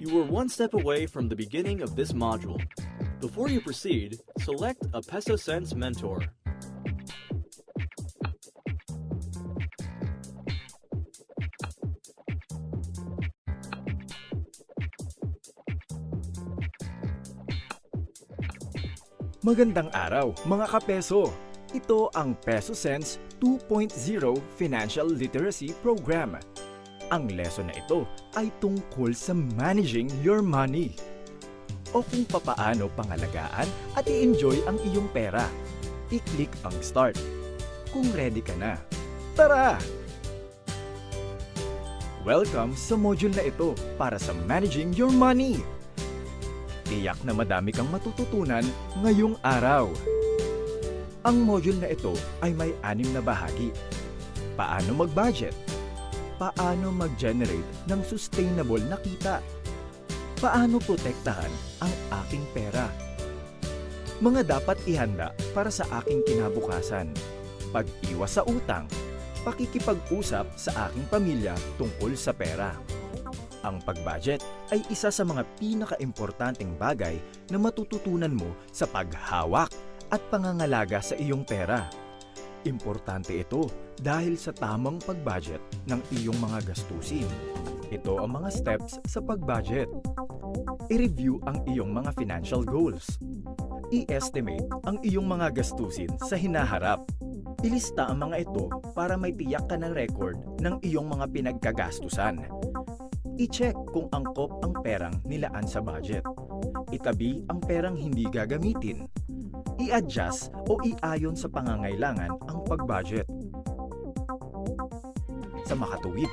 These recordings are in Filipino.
You are one step away from the beginning of this module. Before you proceed, select a Peso Sense mentor. Magandang araw mga kapeso! Ito ang Peso Sense 2.0 Financial Literacy Program. Ang lesson na ito ay tungkol sa managing your money o kung papaano pangalagaan at i-enjoy ang iyong pera. I-click ang start. Kung ready ka na, tara! Welcome sa module na ito para sa managing your money. Tiyak na madami kang matututunan ngayong araw. Ang module na ito ay may 6 na bahagi. Paano mag-budget? Paano mag-generate ng sustainable na kita? Paano protektahan ang aking pera? Mga dapat ihanda para sa aking kinabukasan. Pag-iwas sa utang. Pakikipag-usap sa aking pamilya tungkol sa pera. Ang pag-budget ay isa sa mga pinaka-importanteng bagay na matututunan mo sa paghawak at pangangalaga sa iyong pera. Importante ito dahil sa tamang pag-budget ng iyong mga gastusin. Ito ang mga steps sa pag-budget. I-review ang iyong mga financial goals. I-estimate ang iyong mga gastusin sa hinaharap. Ilista ang mga ito para may tiyak ka ng record ng iyong mga pinagkagastusan. I-check kung angkop ang perang nilaan sa budget. Itabi ang perang hindi gagamitin. I-adjust o iayon sa pangangailangan ang pag-budget. Sa makatuwid,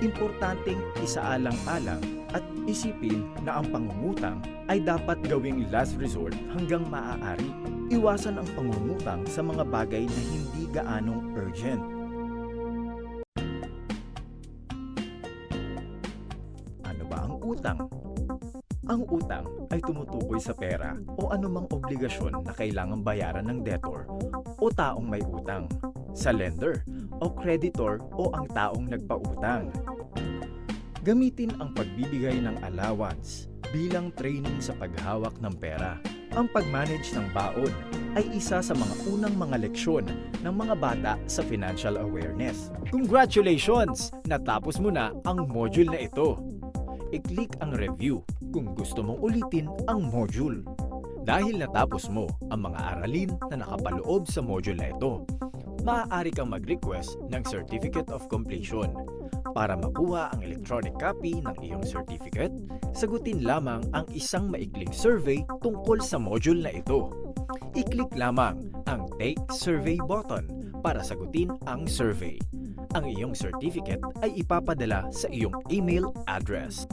importanteng isaalang-alang at isipin na ang pangungutang ay dapat gawing last resort hanggang maaari. Iwasan ang pangungutang sa mga bagay na hindi gaanong urgent. Utang. Ang utang ay tumutukoy sa pera o anumang obligasyon na kailangang bayaran ng debtor o taong may utang, sa lender o creditor o ang taong nagpautang. Gamitin ang pagbibigay ng allowance bilang training sa paghawak ng pera. Ang pag-manage ng baon ay isa sa mga unang mga leksyon ng mga bata sa financial awareness. Congratulations! Natapos mo na ang module na ito. I-click ang review kung gusto mong ulitin ang module. Dahil natapos mo ang mga aralin na nakapaloob sa module na ito, maaari kang mag-request ng Certificate of Completion. Para makuha ang electronic copy ng iyong certificate, sagutin lamang ang isang maikling survey tungkol sa module na ito. I-click lamang ang Take Survey button para sagutin ang survey. Ang iyong certificate ay ipapadala sa iyong email address.